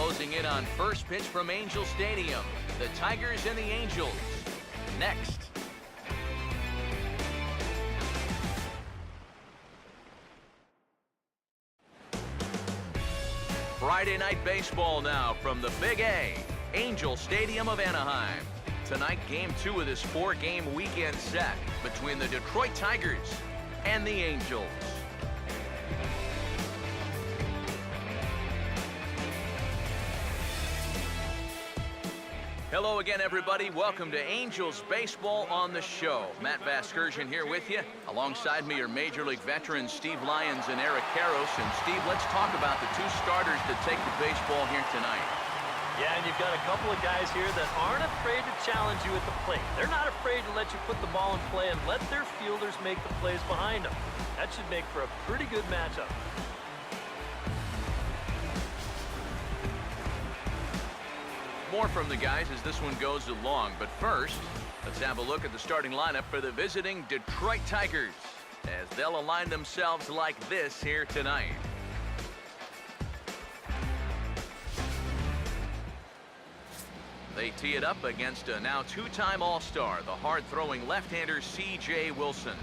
closing in on first pitch from Angel Stadium. The Tigers and the Angels. Next. Friday night baseball now from the Big A, Angel Stadium of Anaheim. Tonight, Game 2 of this 4-game weekend set between the Detroit Tigers and the Angels. Hello again, everybody. Welcome to Angels Baseball on the show. Matt Vasgersian here with you. Alongside me are Major League veterans Steve Lyons and Eric Karros. And Steve, let's talk about the two starters that take the baseball here tonight. Yeah, and you've got a couple of guys here that aren't afraid to challenge you at the plate. They're not afraid to let you put the ball in play and let their fielders make the plays behind them. That should make for a pretty good matchup. More from the guys as this one goes along. But first, let's have a look at the starting lineup for the visiting Detroit Tigers as they'll align themselves like this here tonight. They tee it up against a now two-time All-Star, the hard-throwing left-hander C.J. Wilson.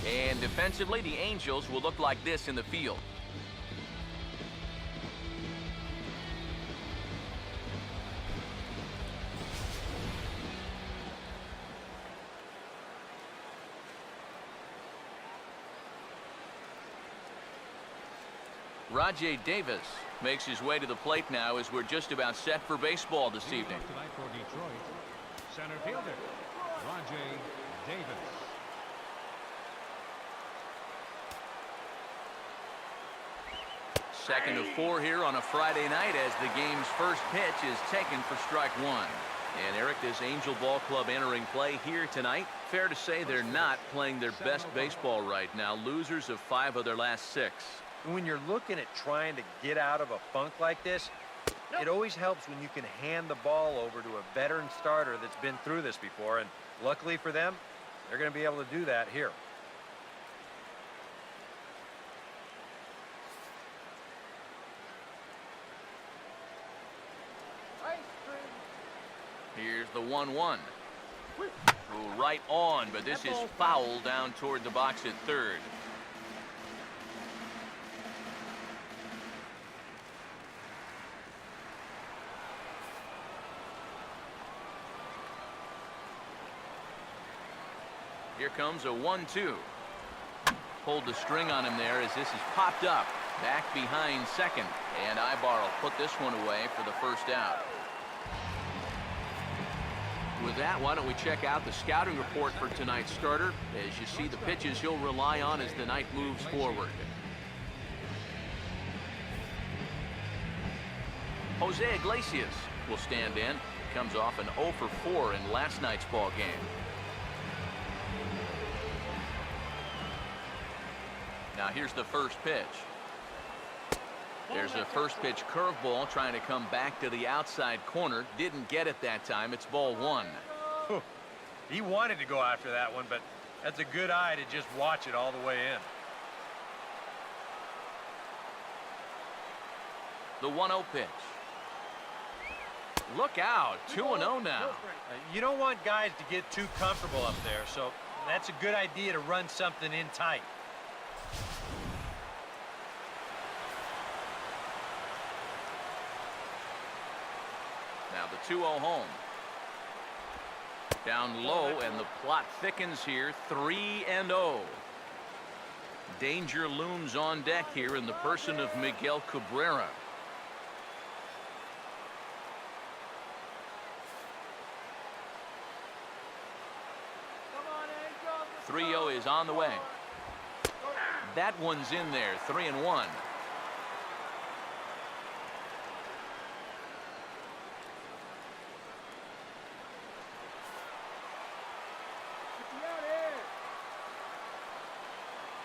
And defensively, the Angels will look like this in the field. Rajay Davis makes his way to the plate now as we're just about set for baseball this evening. Tonight for Detroit, center fielder Rajay Davis. Second of 4 here on a Friday night as the game's first pitch is taken for strike one. And Eric, this Angel Ball Club entering play here tonight. Fair to say they're not playing their best baseball right now. Losers of 5 of their last 6. When you're looking at trying to get out of a funk like this, it always helps when you can hand the ball over to a veteran starter that's been through this before. And luckily for them, they're going to be able to do that here. Here's the 1-1. Right on, but this is foul down toward the box at third. Here comes a 1-2. Pulled the string on him there as this is popped up. Back behind second. And Ibar will put this one away for the first out. With that, why don't we check out the scouting report for tonight's starter as you see the pitches he'll rely on as the night moves forward. Jose Iglesias will stand in. Comes off an 0 for 4 in last night's ball game. Now here's the first pitch. There's a first pitch curveball trying to come back to the outside corner. Didn't get it that time. It's ball 1. He wanted to go after that one, but that's a good eye to just watch it all the way in. The 1-0 pitch. Look out. 2-0 now. You don't want guys to get too comfortable up there, so that's a good idea to run something in tight. Now the 2-0 home. Down low, and the plot thickens here. 3-0. Danger looms on deck here in the person of Miguel Cabrera. Come on, 3-0 is on the way. That one's in there. 3-1.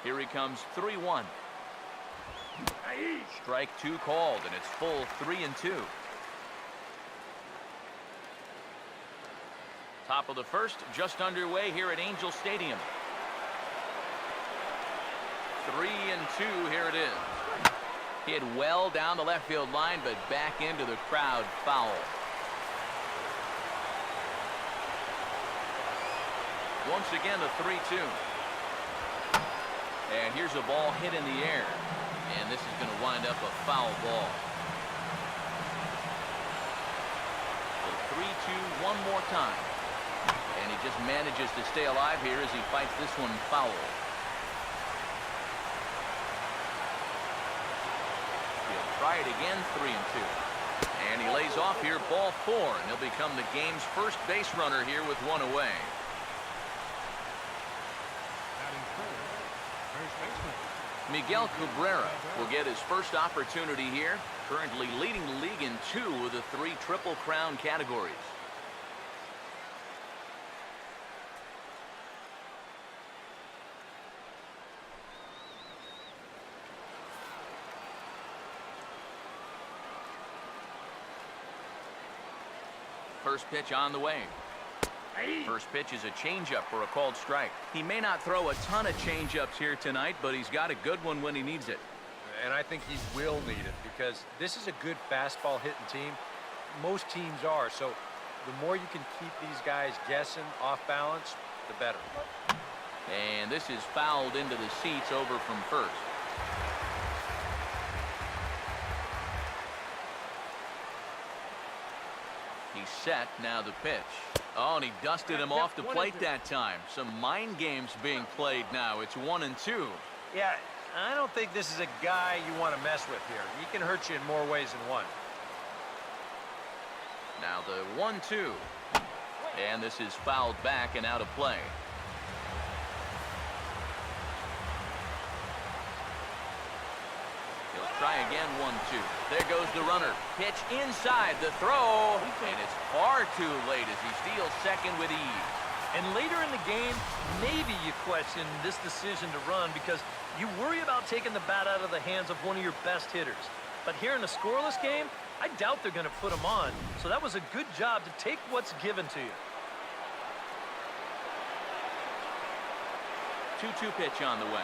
Here he comes, 3-1. Strike 2 called, and it's full 3-2. Top of the first, just underway here at Angel Stadium. 3-2, here it is. Hit well down the left field line, but back into the crowd, foul. Once again, a 3-2. And here's a ball hit in the air. And this is going to wind up a foul ball. So 3-2 one more time. And he just manages to stay alive here as he fights this one foul. He'll try it again, 3-2. And he lays off here, ball 4. And he'll become the game's first base runner here with one away. Batting third, first baseman. Miguel Cabrera will get his first opportunity here, currently leading the league in 2 of the 3 Triple Crown categories. First pitch on the way. First pitch is a changeup for a called strike. He may not throw a ton of changeups here tonight, but he's got a good one when he needs it. And I think he will need it because this is a good fastball hitting team. Most teams are. So the more you can keep these guys guessing off balance, the better. And this is fouled into the seats over from first. He's set, now the pitch. Oh, and he dusted him off the plate that time. Some mind games being played now. It's 1-2. Yeah, I don't think this is a guy you want to mess with here. He can hurt you in more ways than one. Now the 1-2. And this is fouled back and out of play. He'll try again, 1-2. There goes the runner. Pitch inside the throw. And it's far too late as he steals second with ease. And later in the game, maybe you question this decision to run because you worry about taking the bat out of the hands of one of your best hitters. But here in a scoreless game, I doubt they're going to put him on. So that was a good job to take what's given to you. 2-2 pitch on the way.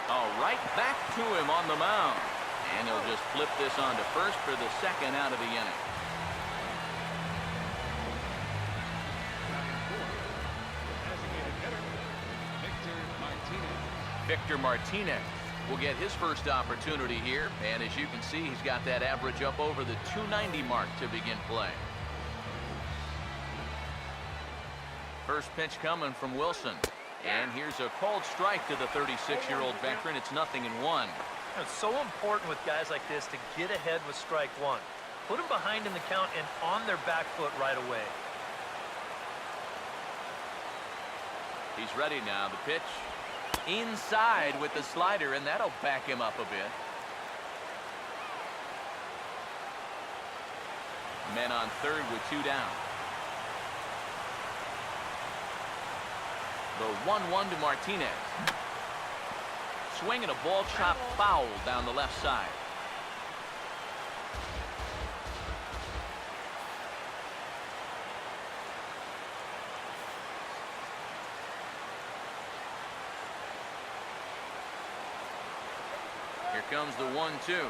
All right, back to him on the mound. And he'll just flip this on to first for the second out of the inning. Victor Martinez will get his first opportunity here. And as you can see, he's got that average up over the 290 mark to begin play. First pitch coming from Wilson. And here's a called strike to the 36-year-old veteran. It's 0-1. It's so important with guys like this to get ahead with strike one. Put them behind in the count and on their back foot right away. He's ready now. The pitch inside with the slider, and that'll back him up a bit. Men on third with 2 down. The 1-1 to Martinez. Swinging a ball chopped foul down the left side. Here comes the 1-2.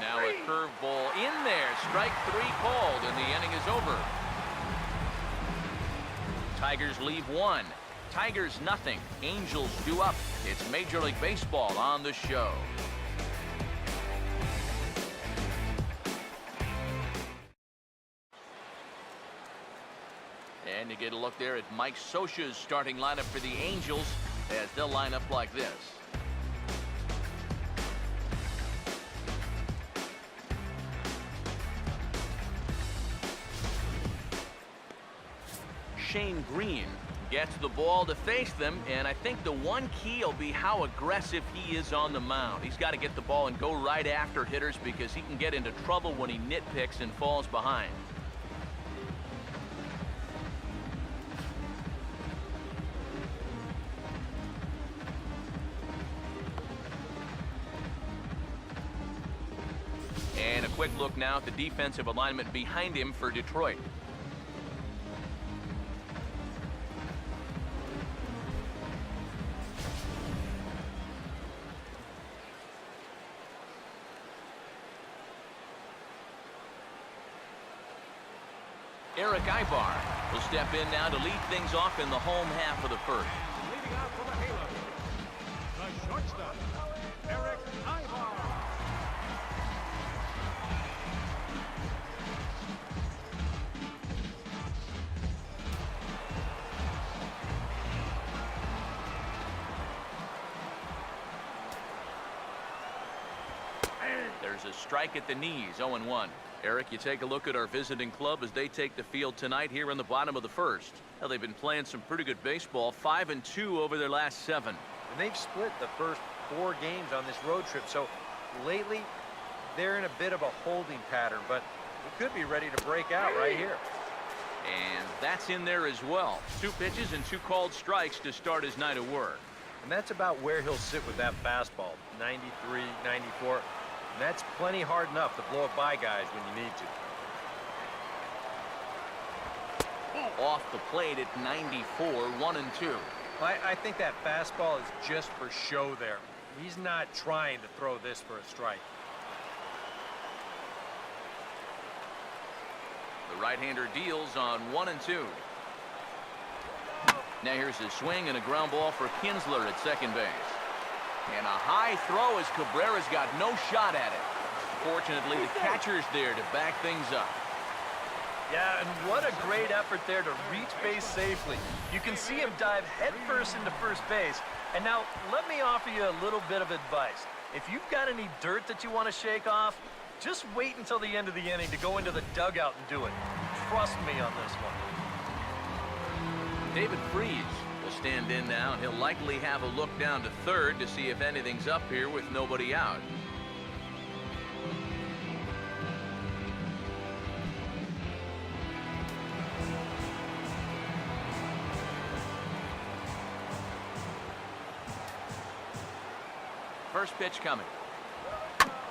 Now a curveball in there. Strike 3 called, and the inning is over. Tigers leave 1. Tigers nothing. Angels due up. It's Major League Baseball on the show. And you get a look there at Mike Scioscia's starting lineup for the Angels as they'll line up like this. Shane Green gets the ball to face them, and I think the one key will be how aggressive he is on the mound. He's got to get the ball and go right after hitters because he can get into trouble when he nitpicks and falls behind. quick look now at the defensive alignment behind him for Detroit. Eric Ibar will step in now to lead things off in the home half of the first. Leading out for the Halos, the shortstop, Eric Ivar. There's a strike at the knees, 0-1. Eric, you take a look at our visiting club as they take the field tonight here in the bottom of the first. Now, they've been playing some pretty good baseball, 5-2 over their last 7. And they've split the first 4 games on this road trip, so lately they're in a bit of a holding pattern, but it could be ready to break out right here. And that's in there as well. 2 pitches and 2 called strikes to start his night of work. And that's about where he'll sit with that fastball, 93, 94. And that's plenty hard enough to blow it by guys when you need to. Off the plate at 94, 1-2. I think that fastball is just for show there. He's not trying to throw this for a strike. The right-hander deals on 1-2. Now here's his swing and a ground ball for Kinsler at second base. And a high throw as Cabrera's got no shot at it. Fortunately, the catcher's there to back things up. Yeah, and what a great effort there to reach base safely. You can see him dive headfirst into first base. And now, let me offer you a little bit of advice. If you've got any dirt that you want to shake off, just wait until the end of the inning to go into the dugout and do it. Trust me on this one. David Freese will stand in now, and he'll likely have a look down to third to see if anything's up here with nobody out. First pitch coming.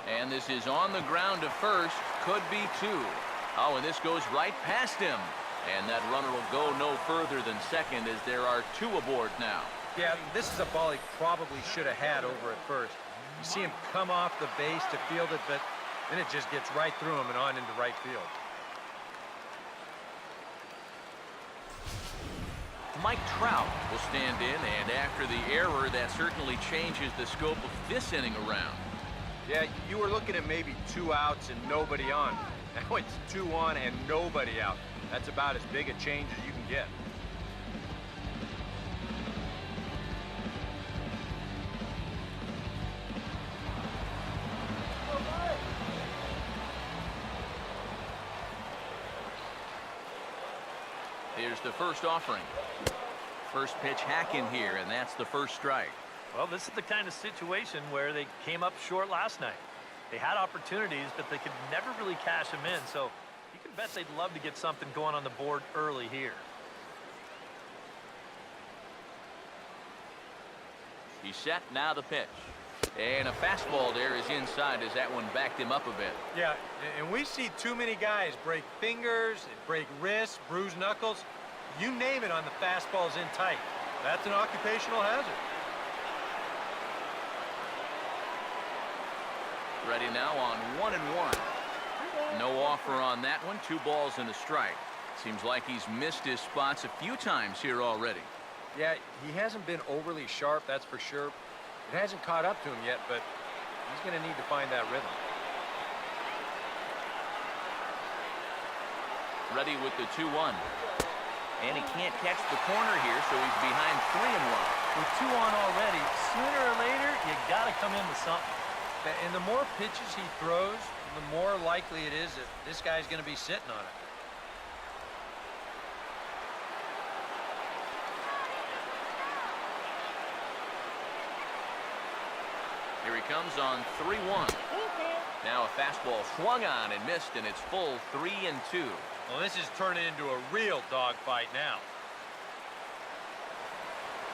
And this is on the ground to first. Could be 2. Oh, and this goes right past him. And that runner will go no further than second as there are 2 aboard now. Yeah, this is a ball he probably should have had over at first. You see him come off the base to field it, but then it just gets right through him and on into right field. Mike Trout will stand in, and after the error, that certainly changes the scope of this inning around. Yeah, you were looking at maybe 2 outs and nobody on. Now it's 2 on and nobody out. That's about as big a change as you can get. Here's the first offering. First pitch hack in here, and that's the first strike. Well, this is the kind of situation where they came up short last night. They had opportunities, but they could never really cash them in, so you can bet they'd love to get something going on the board early here. He's set, now the pitch. And a fastball there is inside as that one backed him up a bit. Yeah, and we see too many guys break fingers, break wrists, bruise knuckles. You name it on the fastballs in tight. That's an occupational hazard. Ready now on 1-1. No offer on that one. 2 balls and a strike. Seems like he's missed his spots a few times here already. Yeah, he hasn't been overly sharp, that's for sure. It hasn't caught up to him yet, but he's going to need to find that rhythm. Ready with the 2-1. And he can't catch the corner here, so he's behind 3-1. With 2 on already, sooner or later, you got to come into something. And the more pitches he throws, the more likely it is that this guy's going to be sitting on it. Here he comes on 3-1. Now a fastball swung on and missed, and it's full 3-2. Well, this is turning into a real dogfight now.